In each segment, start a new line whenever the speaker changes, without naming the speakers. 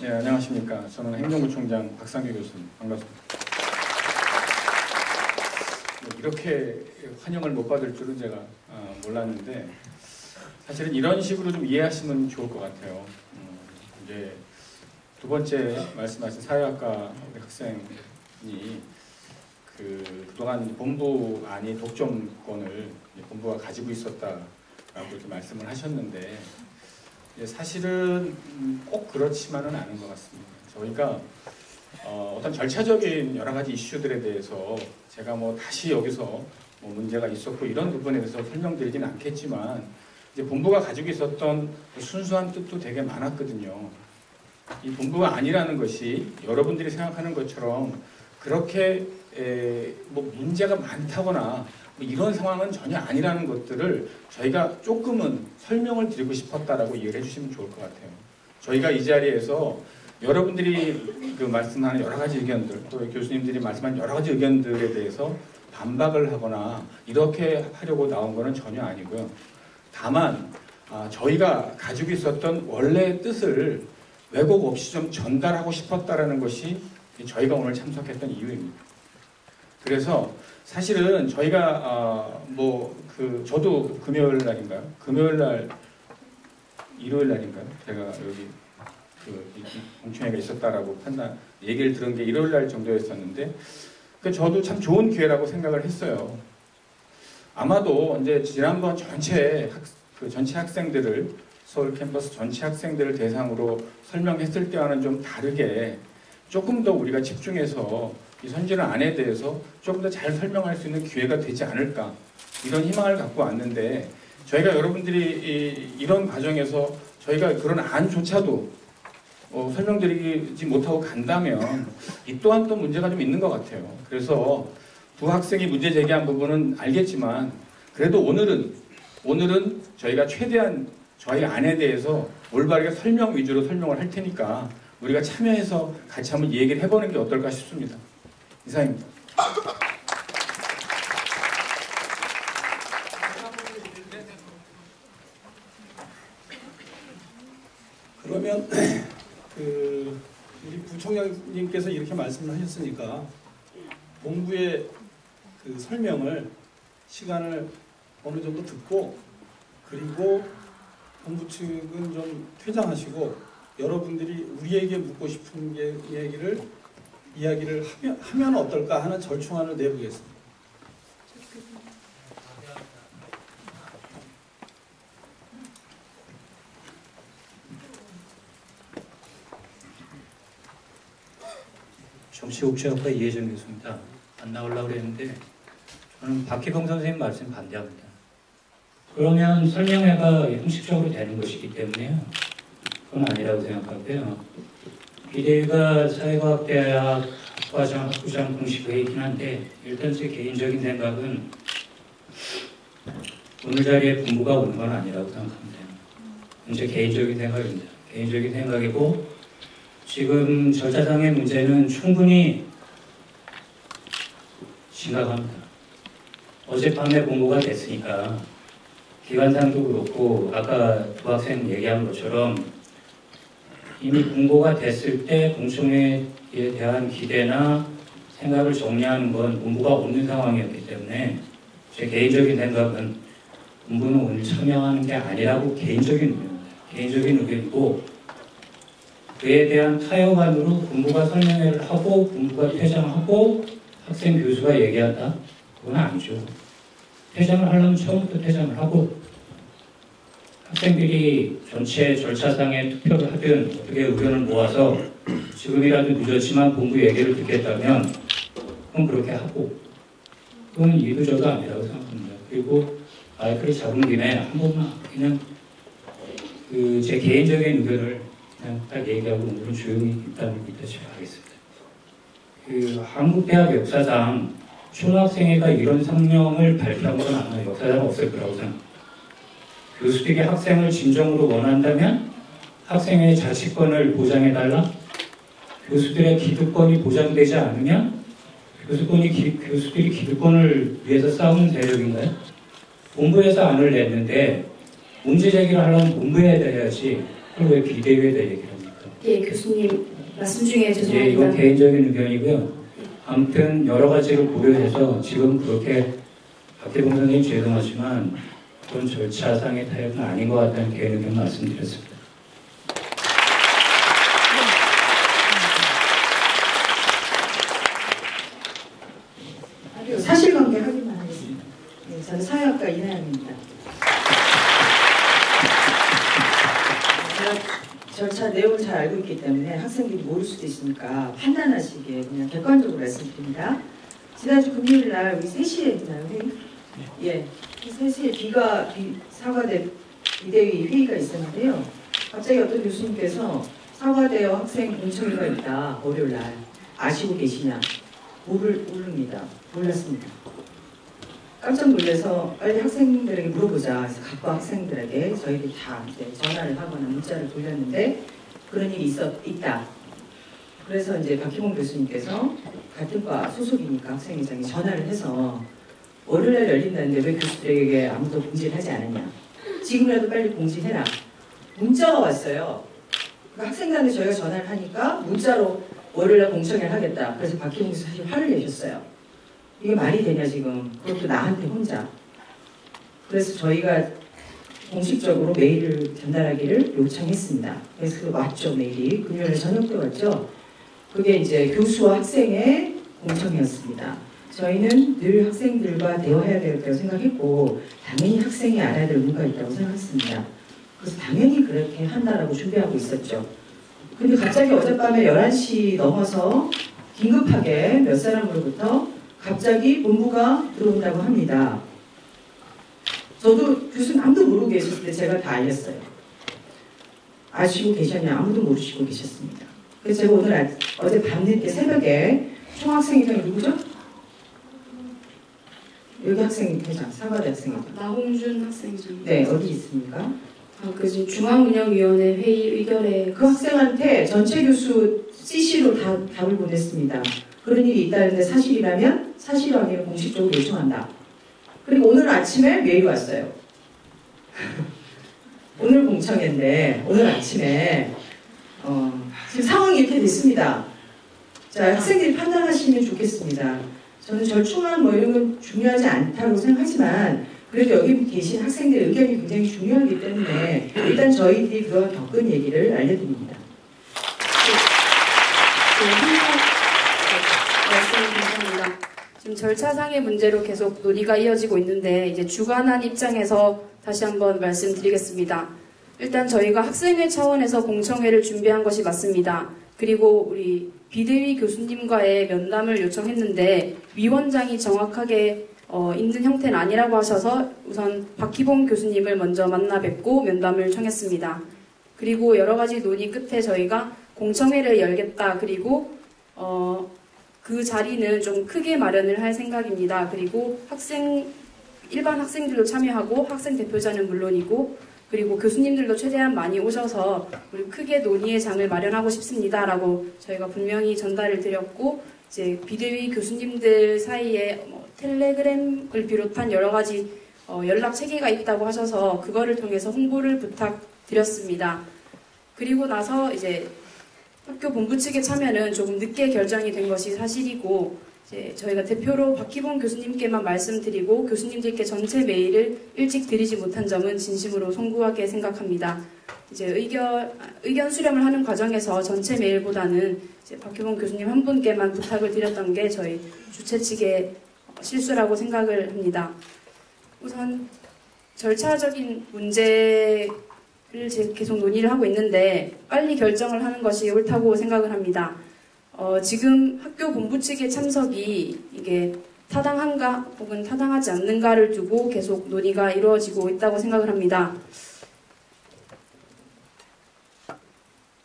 네, 안녕하십니까. 저는 행정부총장 박상규 교수님. 반갑습니다. 이렇게 환영을 못 받을 줄은 제가 몰랐는데 사실은 이런 식으로 좀 이해하시면 좋을 것 같아요. 이제 두 번째 말씀하신 사회학과 우리 학생이 그동안 본부 안이 독점권을 본부가 가지고 있었다라고 이렇게 말씀을 하셨는데 사실은 꼭 그렇지만은 않은 것 같습니다. 저희가 어떤 절차적인 여러 가지 이슈들에 대해서 제가 다시 여기서 문제가 있었고 이런 부분에 대해서 설명드리지는 않겠지만 이제 본부가 가지고 있었던 순수한 뜻도 되게 많았거든요. 이 본부가 아니라는 것이 여러분들이 생각하는 것처럼 그렇게 문제가 많다거나 이런 상황은 전혀 아니라는 것들을 저희가 조금은 설명을 드리고 싶었다라고 이해를 해주시면 좋을 것 같아요. 저희가 이 자리에서 여러분들이 말씀하는 여러 가지 의견들, 또 교수님들이 말씀하는 여러 가지 의견들에 대해서 반박을 하거나 이렇게 하려고 나온 것은 전혀 아니고요. 다만 저희가 가지고 있었던 원래의 뜻을 왜곡 없이 좀 전달하고 싶었다라는 것이 저희가 오늘 참석했던 이유입니다. 그래서 사실은 저희가 저도 금요일 날인가요? 금요일 날, 일요일 날인가요? 제가 여기 공청회가 있었다라고 얘기를 들은 게 일요일 날 정도였었는데 저도 참 좋은 기회라고 생각을 했어요. 아마도 이제 지난번 전체 학생들을 서울 캠퍼스 전체 학생들을 대상으로 설명했을 때와는 좀 다르게 조금 더 우리가 집중해서 이 선진화안에 대해서 조금 더 잘 설명할 수 있는 기회가 되지 않을까 이런 희망을 갖고 왔는데 저희가 여러분들이 이런 과정에서 저희가 그런 안조차도 설명드리지 못하고 간다면 이 또한 또 문제가 좀 있는 것 같아요. 그래서 두 학생이 문제 제기한 부분은 알겠지만 그래도 오늘은 저희가 최대한 저희 안에 대해서 올바르게 설명 위주로 설명을 할 테니까 우리가 참여해서 같이 한번 얘기를 해보는 게 어떨까 싶습니다. 이상입니다.
그러면 우리 부총장님께서 이렇게 말씀을 하셨으니까 본부의 설명을 시간을 어느 정도 듣고 그리고 본부 측은 좀 퇴장하시고 여러분들이 우리에게 묻고 싶은 이야기를 하면 어떨까 하는 절충안을 내보겠습니다.
정치국제학과 이혜정 교수입니다. 안 나오려고 그랬는데 저는 박희봉 선생님 말씀 반대합니다. 그러면 설명회가 형식적으로 되는 것이기 때문에요. 그건 아니라고 생각하고요. 비대위가 사회과학대학 학과장, 학부장 공식 회의이긴 한데 일단 제 개인적인 생각은 오늘 자리에 본부가 오는 건 아니라고 생각합니다. 제 개인적인 생각입니다. 개인적인 생각이고 지금 절차상의 문제는 충분히 심각합니다. 어젯밤에 공고가 됐으니까 기관상도 그렇고 아까 두 학생 얘기한 것처럼 이미 공고가 됐을 때 공청회에 대한 기대나 생각을 정리하는 건 본부가 없는 상황이었기 때문에 제 개인적인 생각은 본부는 오늘 참여하는 게 아니라고 개인적인 의견이고 그에 대한 타협안으로 본부가 설명회를 하고 본부가 퇴장하고 학생 교수가 얘기한다? 그건 아니죠. 퇴장을 하려면 처음부터 퇴장을 하고 학생들이 전체 절차상에 투표를 하든 어떻게 의견을 모아서 지금이라도 늦었지만 본부 얘기를 듣겠다면 그건 그렇게 하고 그건 이도저도 아니라고 생각합니다. 그리고 마이크를 잡은 김에 한 번만 그냥 제 개인적인 의견을 그냥 딱 얘기하고 오늘은 조용히 이따 집에 가겠습니다. 한국대학 역사상 초등학생회가 이런 성명을 발표한 건 아마 역사상 없을 거라고 생각합니다. 교수들이 학생을 진정으로 원한다면 학생의 자치권을 보장해달라? 교수들의 기득권이 보장되지 않으면 교수들이 기득권을 위해서 싸우는 세력인가요? 본부에서 안을 냈는데 문제 제기를 하려면 본부에 대해야지 그걸 왜 비대위에 대해 얘기를 합니까?
예, 교수님 말씀 중에
예,
죄송합니다.
이건 개인적인 의견이고요. 아무튼 여러 가지를 고려해서 지금 그렇게 박태봉 선생님 죄송하지만 그런 절차상의 타협은 아닌 것 같다는 개인 의견 말씀드렸습니다.
사실관계 확인만 하겠습니다. 네, 저는 사회학과 이나영입니다. 제가 절차 내용을 잘 알고 있기 때문에 학생들이 모를 수도 있으니까 판단하시기에 그냥 객관적으로 말씀드립니다. 지난주 금요일 날 우리 3시에 했나요, 회의? 예. 3시에 사과대 비대위 회의가 있었는데요. 갑자기 어떤 교수님께서 사과대 학생 공청회가 있다, 월요일 날. 아시고 계시냐? 모릅니다. 몰랐습니다. 깜짝 놀라서 빨리 학생들에게 물어보자. 그래서 각과 학생들에게 저희들이 다 이제 전화를 하거나 문자를 돌렸는데 그런 일이 있다. 그래서 이제 박희봉 교수님께서 같은 과 소속이니까 학생회장이 전화를 해서 월요일날 열린다는데 왜 교수들에게 아무도 공지를 하지 않았냐. 지금이라도 빨리 공지해라. 문자가 왔어요. 그 학생단에 저희가 전화를 하니까 문자로 월요일날 공청회를 하겠다. 그래서 박희봉 교수 사실 화를 내셨어요. 이게 말이 되냐 지금. 그것도 나한테 혼자. 그래서 저희가 공식적으로 메일을 전달하기를 요청했습니다. 그래서 왔죠, 메일이. 금요일 저녁 때 왔죠. 그게 이제 교수와 학생의 공청회였습니다. 저희는 늘 학생들과 대화해야 되겠다고 생각했고 당연히 학생이 알아야 될 의무가 있다고 생각했습니다. 그래서 당연히 그렇게 한다라고 준비하고 있었죠. 근데 갑자기 어젯밤에 11시 넘어서 긴급하게 몇 사람으로부터 갑자기 본부가 들어온다고 합니다. 저도 교수님 아무도 모르고 계셨을 때 제가 다 알렸어요. 아시고 계셨냐? 아무도 모르시고 계셨습니다. 그래서 제가 오늘 어제 밤늦게 새벽에 총학생회장이 누구죠? 여기 학생회장, 사과대 학생회장.
나홍준 학생이죠.
네, 어디 있습니까?
그 지금 중앙운영위원회 회의 의결에
그 학생한테 전체 교수 CC로 다 답을 보냈습니다. 그런 일이 있다는데 사실이라면 사실 확인을 공식적으로 요청한다. 그리고 오늘 아침에 메일이 왔어요. 오늘 공청회인데 오늘 아침에 지금 상황이 이렇게 됐습니다. 자, 학생들이 판단하시면 좋겠습니다. 저는 절충안 뭐 이런 건 중요하지 않다고 생각하지만 그래도 여기 계신 학생들의 의견이 굉장히 중요하기 때문에 일단 저희들이 그동안 겪은 얘기를 알려드립니다.
말씀드립니다. 지금 절차상의 문제로 계속 논의가 이어지고 있는데 이제 주관한 입장에서 다시 한번 말씀드리겠습니다. 일단 저희가 학생회 차원에서 공청회를 준비한 것이 맞습니다. 그리고 우리 비대위 교수님과의 면담을 요청했는데 위원장이 정확하게 있는 형태는 아니라고 하셔서 우선 박희봉 교수님을 먼저 만나 뵙고 면담을 청했습니다. 그리고 여러 가지 논의 끝에 저희가 공청회를 열겠다. 그리고 그 자리는 좀 크게 마련을 할 생각입니다. 그리고 일반 학생들도 참여하고 학생 대표자는 물론이고 그리고 교수님들도 최대한 많이 오셔서 우리 크게 논의의 장을 마련하고 싶습니다라고 저희가 분명히 전달을 드렸고 이제 비대위 교수님들 사이에 텔레그램을 비롯한 여러 가지 연락 체계가 있다고 하셔서 그거를 통해서 홍보를 부탁드렸습니다. 그리고 나서 이제 학교 본부 측의 참여는 조금 늦게 결정이 된 것이 사실이고 이제 저희가 대표로 박희봉 교수님께만 말씀드리고 교수님들께 전체 메일을 일찍 드리지 못한 점은 진심으로 송구하게 생각합니다. 이제 의견 수렴을 하는 과정에서 전체 메일보다는 이제 박희봉 교수님 한 분께만 부탁을 드렸던 게 저희 주최 측의 실수라고 생각을 합니다. 우선 절차적인 문제를 계속 논의를 하고 있는데 빨리 결정을 하는 것이 옳다고 생각을 합니다. 지금 학교 본부 측의 참석이 이게 타당한가 혹은 타당하지 않는가를 두고 계속 논의가 이루어지고 있다고 생각을 합니다.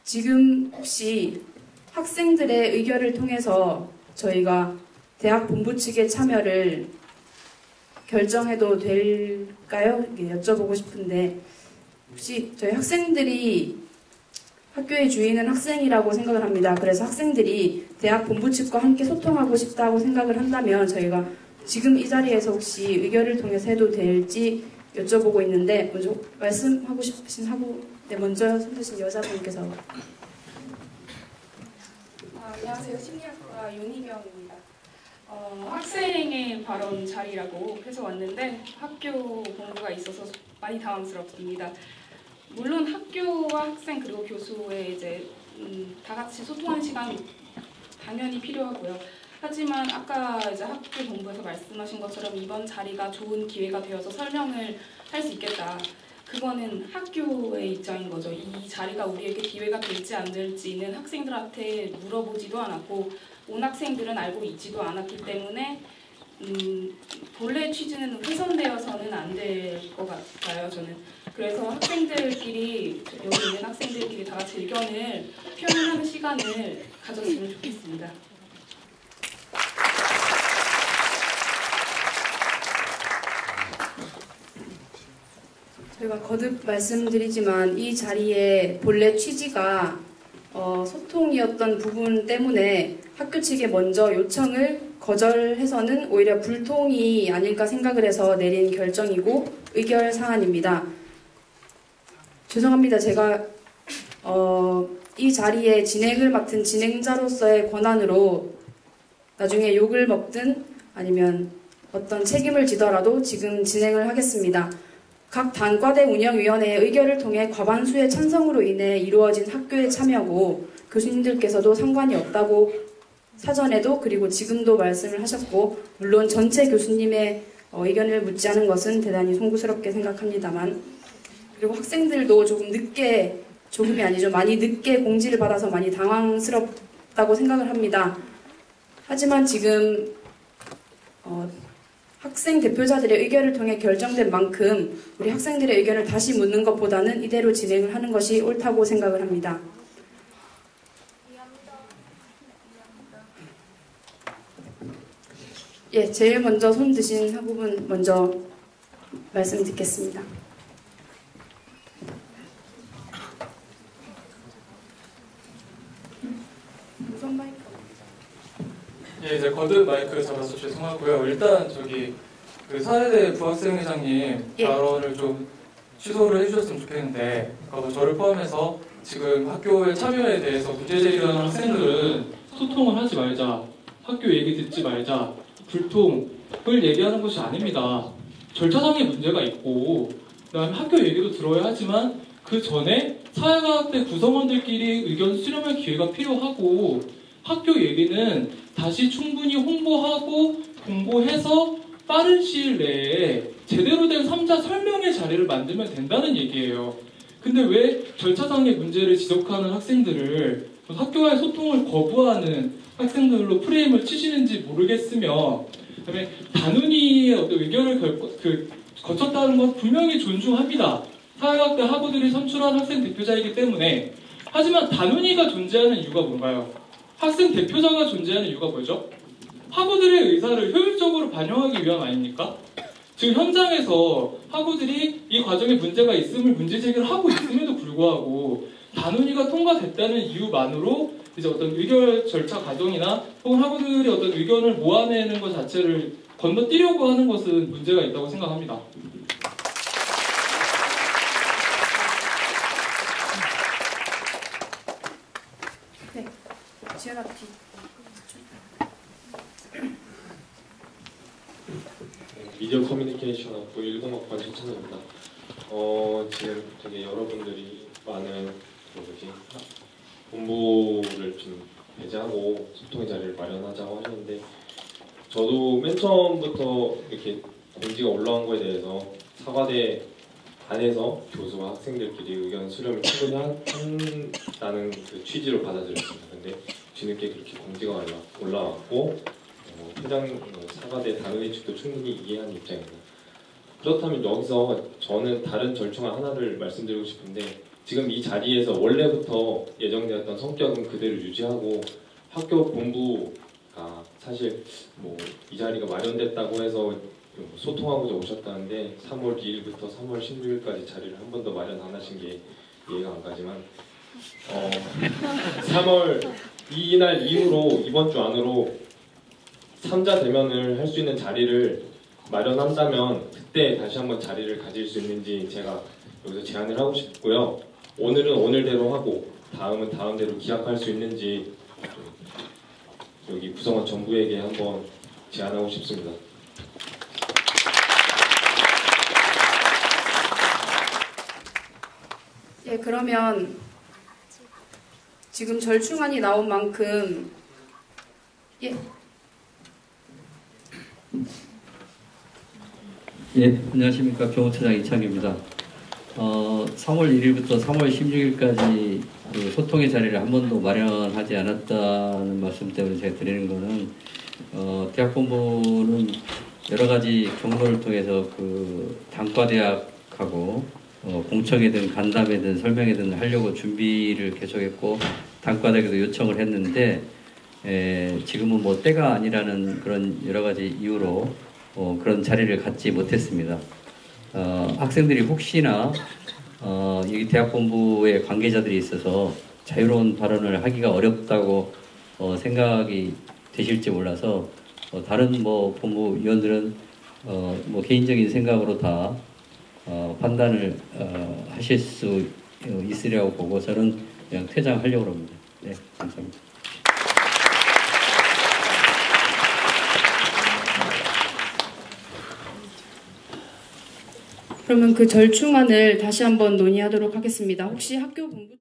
지금 혹시 학생들의 의견을 통해서 저희가 대학 본부 측의 참여를 결정해도 될까요? 여쭤보고 싶은데 혹시 저희 학생들이 학교의 주인은 학생이라고 생각을 합니다. 그래서 학생들이 대학 본부 측과 함께 소통하고 싶다고 생각을 한다면 저희가 지금 이 자리에서 혹시 의견을 통해서 해도 될지 여쭤보고 있는데 먼저 말씀하고 싶으신 먼저 손 드신 여자분께서
안녕하세요. 심리학과 윤희경입니다. 학생의 발언 자리라고 해서 왔는데 학교 본부가 있어서 많이 당황스럽습니다. 물론 학교와 학생 그리고 교수의 이제 다 같이 소통하는 시간 당연히 필요하고요. 하지만 아까 이제 학교 본부에서 말씀하신 것처럼 이번 자리가 좋은 기회가 되어서 설명을 할 수 있겠다. 그거는 학교의 입장인 거죠. 이 자리가 우리에게 기회가 될지 안 될지는 학생들한테 물어보지도 않았고 온 학생들은 알고 있지도 않았기 때문에 본래 취지는 훼손되어서는 안 될 것 같아요. 저는. 그래서 학생들끼리 여기 있는 학생들끼리 다 같이 의견을 표현하는 시간을 가졌으면 좋겠습니다.
제가 거듭 말씀드리지만 이 자리의 본래 취지가 소통이었던 부분 때문에 학교 측에 먼저 요청을 거절해서는 오히려 불통이 아닐까 생각을 해서 내린 결정이고 의결 사안입니다. 죄송합니다. 제가 이 자리에 진행을 맡은 진행자로서의 권한으로 나중에 욕을 먹든 아니면 어떤 책임을 지더라도 지금 진행을 하겠습니다. 각 단과대 운영위원회의 의결을 통해 과반수의 찬성으로 인해 이루어진 학교의 참여고 교수님들께서도 상관이 없다고 사전에도 그리고 지금도 말씀을 하셨고 물론 전체 교수님의 의견을 묻지 않은 것은 대단히 송구스럽게 생각합니다만 그리고 학생들도 조금이 아니죠. 많이 늦게 공지를 받아서 많이 당황스럽다고 생각을 합니다. 하지만 지금 학생 대표자들의 의견을 통해 결정된 만큼 우리 학생들의 의견을 다시 묻는 것보다는 이대로 진행을 하는 것이 옳다고 생각을 합니다. 예, 제일 먼저 손 드신 부분 먼저 말씀 듣겠습니다. 우선 마이크.
예, 이제 거듭 마이크 잡아서 죄송하고요. 일단 그 사회대 부학생회장님
예.
발언을 좀 취소를 해주셨으면 좋겠는데, 저를 포함해서 지금 학교의 참여에 대해서 문제 제기하는 학생들은 소통을 하지 말자, 학교 얘기 듣지 말자, 불통을 얘기하는 것이 아닙니다. 절차상의 문제가 있고, 그다음에 학교 얘기도 들어야 하지만 그 전에 사회과학대 구성원들끼리 의견 수렴할 기회가 필요하고 학교 얘기는 다시 충분히 홍보하고 공고해서 빠른 시일 내에 제대로 된 3자 설명의 자리를 만들면 된다는 얘기예요. 근데 왜 절차상의 문제를 지적하는 학생들을 학교와의 소통을 거부하는 학생들로 프레임을 치시는지 모르겠으며 그다음에 단훈이의 어떤 의견을 거쳤다는 건 분명히 존중합니다. 사회학대 학우들이 선출한 학생 대표자이기 때문에. 하지만 단훈이가 존재하는 이유가 뭔가요? 학생 대표자가 존재하는 이유가 뭐죠? 학우들의 의사를 효율적으로 반영하기 위함 아닙니까? 지금 현장에서 학우들이 이 과정에 문제가 있음을 문제 제기를 하고 있음에도 불구하고 단훈이가 통과됐다는 이유만으로 이제 어떤 의결 절차 과정이나 혹은 학우들이 어떤 의견을 모아내는 것 자체를 건너뛰려고 하는 것은 문제가 있다고 생각합니다.
네, 지연아 뒤.
미디어 커뮤니케이션 학부 10학번 신찬호입니다. 지금 되게 여러분들이 많은 본부를 좀 배제하고 소통의 자리를 마련하자고 하셨는데 저도 맨 처음부터 이렇게 공지가 올라온 거에 대해서 사과대 안에서 교수와 학생들끼리 의견 수렴을 충분히 한다는 그 취지로 받아들였습니다. 근데 뒤늦게 그렇게 공지가 올라왔고 사과대 단원의 측도 충분히 이해하는 입장입니다. 그렇다면 여기서 저는 다른 절충안 하나를 말씀드리고 싶은데 지금 이 자리에서 원래부터 예정되었던 성격은 그대로 유지하고 학교 본부가 사실 이 자리가 마련됐다고 해서 소통하고자 오셨다는데 3월 2일부터 3월 16일까지 자리를 한 번도 마련 안 하신 게 이해가 안 가지만 3월 이날 이후로 이번 주 안으로 3자 대면을 할 수 있는 자리를 마련한다면 그때 다시 한번 자리를 가질 수 있는지 제가 여기서 제안을 하고 싶고요. 오늘은 오늘대로 하고 다음은 다음대로 기약할 수 있는지 여기 구성원 전부에게 한번 제안하고 싶습니다.
예, 그러면 지금 절충안이 나온 만큼 예,
예, 안녕하십니까. 경호처장 이창규입니다. 3월 1일부터 3월 16일까지 그 소통의 자리를 한 번도 마련하지 않았다는 말씀 때문에 제가 드리는 거는, 대학본부는 여러 가지 경로를 통해서 그 단과대학하고 공청회든 간담회든 설명회든 하려고 준비를 계속했고, 단과대학에도 요청을 했는데, 지금은 뭐 때가 아니라는 그런 여러 가지 이유로 그런 자리를 갖지 못했습니다. 학생들이 혹시나 여기 대학본부의 관계자들이 있어서 자유로운 발언을 하기가 어렵다고 생각이 되실지 몰라서 다른 뭐 본부위원들은 뭐 개인적인 생각으로 다 판단을 하실 수 있으리라고 보고 저는 그냥 퇴장하려고 합니다. 네, 감사합니다.
그러면 그 절충안을 다시 한번 논의하도록 하겠습니다. 혹시 학교 본부